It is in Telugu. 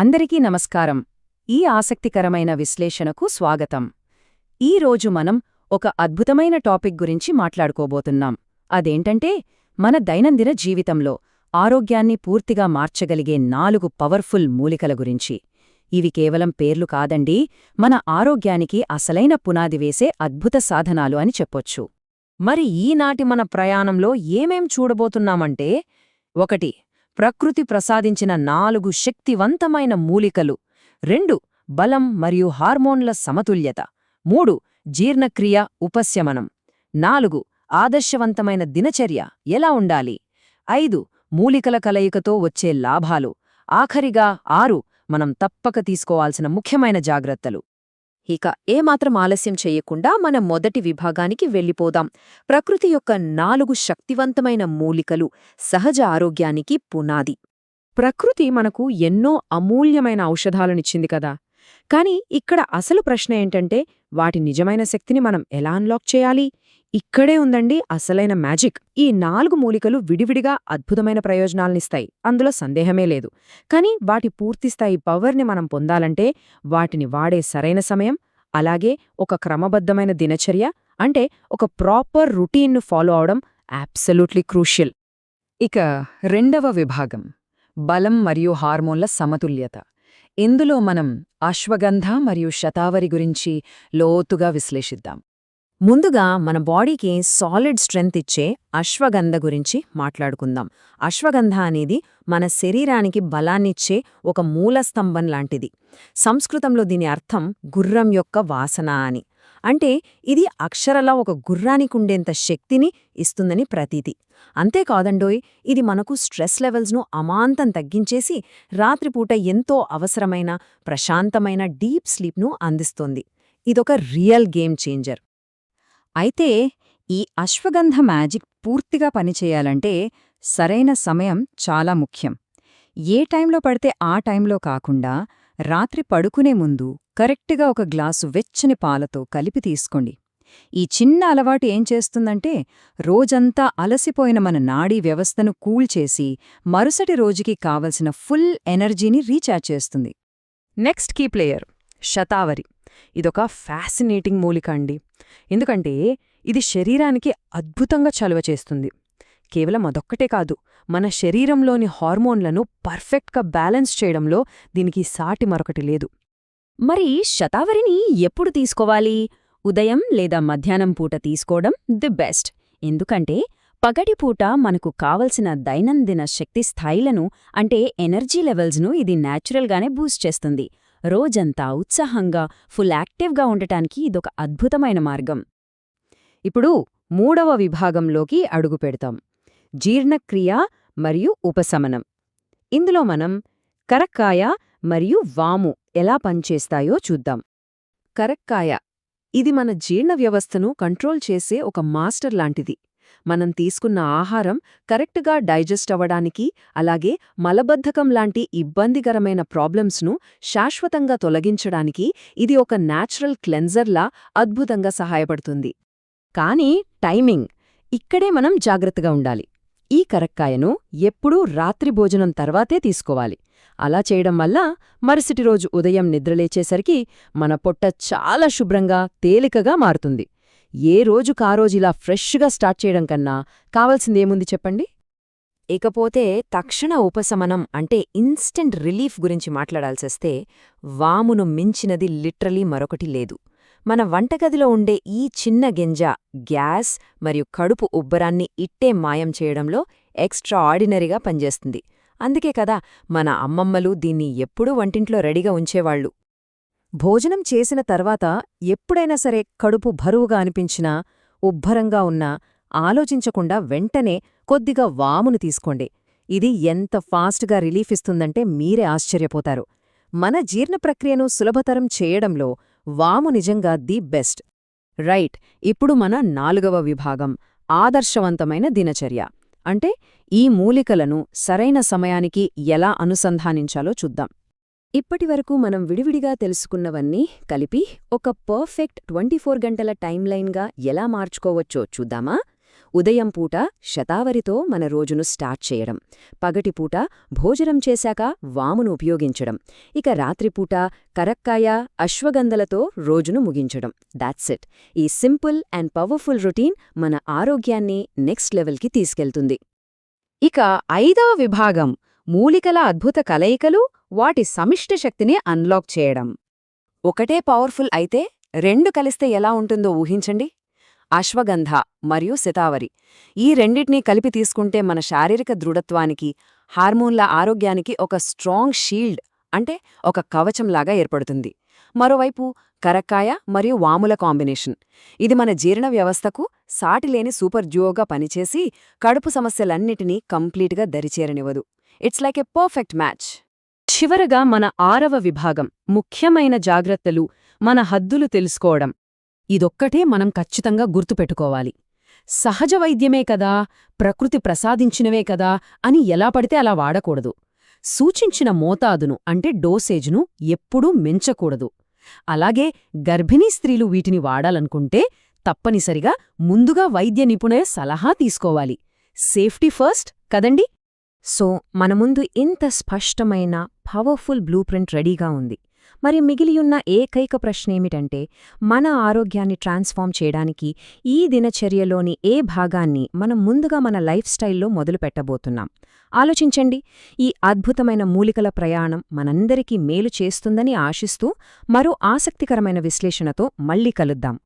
అందరికీ నమస్కారం. ఈ ఆసక్తికరమైన విశ్లేషణకు స్వాగతం. ఈరోజు మనం ఒక అద్భుతమైన టాపిక్ గురించి మాట్లాడుకోబోతున్నాం. అదేంటంటే మన దైనందిన జీవితంలో ఆరోగ్యాన్ని పూర్తిగా మార్చగలిగే 4 పవర్ఫుల్ మూలికల గురించి. ఇవి కేవలం పేర్లు కాదండి, మన ఆరోగ్యానికి అసలైన పునాది వేసే అద్భుత సాధనాలు అని చెప్పొచ్చు. మరి ఈనాటి మన ప్రయాణంలో ఏమేం చూడబోతున్నామంటే 1. ప్రకృతి ప్రసాదించిన 4 శక్తివంతమైన మూలికలు. 2. బలం మరియు హార్మోన్ల సమతుల్యత. 3. జీర్ణక్రియ ఉపశమనం. 4. ఆదర్శవంతమైన దినచర్య ఎలా ఉండాలి. 5. మూలికల కలయికతో వచ్చే లాభాలు. ఆఖరిగా 6. మనం తప్పక తీసుకోవాల్సిన ముఖ్యమైన జాగ్రత్తలు. ఇక ఏమాత్రం ఆలస్యం చెయ్యకుండా మన మొదటి విభాగానికి వెళ్ళిపోదాం. ప్రకృతి యొక్క 4 శక్తివంతమైన మూలికలు సహజ ఆరోగ్యానికి పునాది. ప్రకృతి మనకు ఎన్నో అమూల్యమైన ఔషధాలనిచ్చింది కదా. కాని ఇక్కడ అసలు ప్రశ్న ఏంటంటే వాటి నిజమైన శక్తిని మనం ఎలా అన్లాక్ చేయాలి? ఇక్కడే ఉందండి అసలైన మ్యాజిక్. ఈ 4 మూలికలు విడివిడిగా అద్భుతమైన ప్రయోజనాలనిస్తాయి, అందులో సందేహమే లేదు. కాని వాటి పూర్తిస్థాయి పవర్ని మనం పొందాలంటే వాటిని వాడే సరైన సమయం, అలాగే ఒక క్రమబద్ధమైన దినచర్య, అంటే ఒక ప్రాపర్ రొటీన్ను ఫాలో అవడం అబ్సల్యూట్లీ క్రూషియల్. ఇక రెండవ విభాగం బలం మరియు హార్మోన్ల సమతుల్యత. ఇందులో మనం అశ్వగంధ మరియు శతావరి గురించి లోతుగా విశ్లేషిద్దాం. ముందుగా మన బాడీకి సాలిడ్ స్ట్రెంగ్త్ ఇచ్చే అశ్వగంధ గురించి మాట్లాడుకుందాం. అశ్వగంధ అనేది మన శరీరానికి బలాన్నిచ్చే ఒక మూలస్తంభం లాంటిది. సంస్కృతంలో దీని అర్థం గుర్రం యొక్క వాసన అని. అంటే ఇది అక్షరలా ఒక గుర్రానికుండేంత శక్తిని ఇస్తుందని ప్రతీతి. అంతేకాదండోయ్, ఇది మనకు స్ట్రెస్ లెవెల్స్ను అమాంతం తగ్గించేసి రాత్రిపూట ఎంతో అవసరమైన ప్రశాంతమైన డీప్ స్లీప్ను అందిస్తోంది. ఇదొక రియల్ గేమ్ చేంజర్. అయితే ఈ అశ్వగంధ మ్యాజిక్ పూర్తిగా పనిచేయాలంటే సరైన సమయం చాలా ముఖ్యం. ఏ టైంలో పడితే ఆ టైంలో కాకుండా రాత్రి పడుకునే ముందు కరెక్ట్గా ఒక గ్లాసు వెచ్చని పాలతో కలిపి తీసుకోండి. ఈ చిన్న అలవాటు ఏం చేస్తుందంటే రోజంతా అలసిపోయిన మన నాడీ వ్యవస్థను కూల్ చేసి మరుసటి రోజుకి కావలసిన ఫుల్ ఎనర్జీని రీఛార్జ్ చేస్తుంది. నెక్స్ట్ కీ ప్లేయర్ శతావరి. ఇదొక ఫ్యాసినేటింగ్ మూలిక అండి. ఎందుకంటే ఇది శరీరానికి అద్భుతంగా చలువ చేస్తుంది. కేవలం అదొక్కటే కాదు, మన శరీరంలోని హార్మోన్లను పర్ఫెక్ట్గా బ్యాలెన్స్ చేయడంలో దీనికి సాటి మరొకటి లేదు. మరి శతావరిని ఎప్పుడు తీసుకోవాలి? ఉదయం లేదా మధ్యాహ్నం పూట తీసుకోవడం ది బెస్ట్. ఎందుకంటే పగటిపూట మనకు కావలసిన దైనందిన శక్తి స్థాయిలను, అంటే ఎనర్జీ లెవెల్స్ను ఇది న్యాచురల్గానే బూస్ట్ చేస్తుంది. రోజంతా ఉత్సాహంగా ఫుల్ యాక్టివ్గా ఉండటానికి ఇదొక అద్భుతమైన మార్గం. ఇప్పుడు మూడవ విభాగంలోకి అడుగుపెడతాం. జీర్ణక్రియ మరియు ఉపశమనం. ఇందులో మనం కరక్కాయ మరియు వాము ఎలా పనిచేస్తాయో చూద్దాం. కరక్కాయ ఇది మన జీర్ణ వ్యవస్థను కంట్రోల్ చేసే ఒక మాస్టర్ లాంటిది. మనం తీసుకున్న ఆహారం కరెక్ట్గా డైజెస్ట్ అవ్వడానికి, అలాగే మలబద్ధకం లాంటి ఇబ్బందికరమైన ప్రాబ్లమ్స్ను శాశ్వతంగా తొలగించడానికి ఇది ఒక న్యాచురల్ క్లెన్జర్లా అద్భుతంగా సహాయపడుతుంది. కానీ టైమింగ్, ఇక్కడే మనం జాగ్రత్తగా ఉండాలి. ఈ కరక్కాయను ఎప్పుడూ రాత్రి భోజనం తర్వాతే తీసుకోవాలి. అలా చేయడం వల్ల మరుసటి రోజు ఉదయం నిద్రలేచేసరికి మన పొట్ట చాలా శుభ్రంగా తేలికగా మారుతుంది. ఏ రోజుకారోజిలా ఫ్రెష్గా స్టార్ట్ చేయడం కన్నా కావాల్సిందేముంది చెప్పండి? ఇకపోతే తక్షణ ఉపశమనం అంటే ఇన్స్టెంట్ రిలీఫ్ గురించి మాట్లాడాల్సొస్తే వామును మించినది లిటరలీ మరొకటి లేదు. మన వంటగదిలో ఉండే ఈ చిన్న గింజ గ్యాస్ మరియు కడుపు ఉబ్బరాన్ని ఇట్టే మాయం చేయడంలో ఎక్స్ట్రా ఆర్డినరీగా పనిచేస్తుంది. అందుకే కదా మన అమ్మమ్మలు దీన్ని ఎప్పుడూ వంటింట్లో రెడీగా ఉంచేవాళ్లు. భోజనం చేసిన తర్వాత ఎప్పుడైనా సరే కడుపు బరువుగా అనిపించినా, ఉబ్బరంగా ఉన్నా ఆలోచించకుండా వెంటనే కొద్దిగా వామును తీసుకోండి. ఇది ఎంత ఫాస్ట్గా రిలీఫ్ ఇస్తుందంటే మీరే ఆశ్చర్యపోతారు. మన జీర్ణ ప్రక్రియను సులభతరం చేయడంలో వాము నిజంగా ది బెస్ట్. రైట్, ఇప్పుడు మన 4వ విభాగం ఆదర్శవంతమైన దినచర్య. అంటే ఈ మూలికలను సరైన సమయానికి ఎలా అనుసంధానించాలో చూద్దాం. ఇప్పటివరకు మనం విడివిడిగా తెలుసుకున్నవన్నీ కలిపి ఒక పర్ఫెక్ట్ 24 గంటల టైమ్లైన్గా ఎలా మార్చుకోవచ్చో చూద్దామా? ఉదయం పూట శతావరితో మన రోజును స్టార్ట్ చేయడం, పగటిపూట భోజనం చేశాక వామును ఉపయోగించడం, ఇక రాత్రిపూట కరక్కాయ అశ్వగంధలతో రోజును ముగించడం. That's it. ఈ సింపుల్ అండ్ పవర్ఫుల్ రొటీన్ మన ఆరోగ్యాన్ని నెక్స్ట్ లెవెల్కి తీసుకెళ్తుంది. ఇక 5వ విభాగం మూలికల అద్భుత కలయికలు, వాటి సమిష్టి శక్తిని అన్లాక్ చేయడం. ఒకటే పవర్ఫుల్ అయితే 2 కలిస్తే ఎలా ఉంటుందో ఊహించండి. అశ్వగంధ మరియు శతావరి, ఈ రెండిటినీ కలిపి తీసుకుంటే మన శారీరక దృఢత్వానికి, హార్మోన్ల ఆరోగ్యానికి ఒక స్ట్రాంగ్ షీల్డ్, అంటే ఒక కవచంలాగా ఏర్పడుతుంది. మరోవైపు కరక్కాయ మరియు వాముల కాంబినేషన్, ఇది మన జీర్ణ వ్యవస్థకు సాటిలేని సూపర్ డ్యూయోగా పనిచేసి కడుపు సమస్యలన్నిటినీ కంప్లీట్గా దరిచేరనివ్వదు. It's like a perfect match. చివరగా మన 6వ విభాగం ముఖ్యమైన జాగ్రత్తలు, మన హద్దులు తెలుసుకోవడం. ఇదొక్కటే మనం ఖచ్చితంగా గుర్తుపెట్టుకోవాలి. సహజ వైద్యమే కదా, ప్రకృతి ప్రసాదించినవే కదా అని ఎలా పడితే అలా వాడకూడదు. సూచించిన మోతాదును అంటే డోసేజ్ను ఎప్పుడూ మించకూడదు. అలాగే గర్భిణీ స్త్రీలు వీటిని వాడాలనుకుంటే తప్పనిసరిగా ముందుగా వైద్య నిపుణుల సలహా తీసుకోవాలి. సేఫ్టీ ఫస్ట్ కదండి. సో మన ముందు ఇంత స్పష్టమైన పవర్ఫుల్ బ్లూప్రింట్ రెడీగా ఉంది. మరి మిగిలియున్న ఏకైక ప్రశ్నేమిటంటే, మన ఆరోగ్యాన్ని ట్రాన్స్ఫార్మ్ చేయడానికి ఈ దినచర్యలోని ఏ భాగాన్ని మనం ముందుగా మన లైఫ్ స్టైల్లో మొదలుపెట్టబోతున్నాం? ఆలోచించండి. ఈ అద్భుతమైన మూలికల ప్రయాణం మనందరికీ మేలు చేస్తుందని ఆశిస్తూ మరో ఆసక్తికరమైన విశ్లేషణతో మళ్ళీ కలుద్దాం.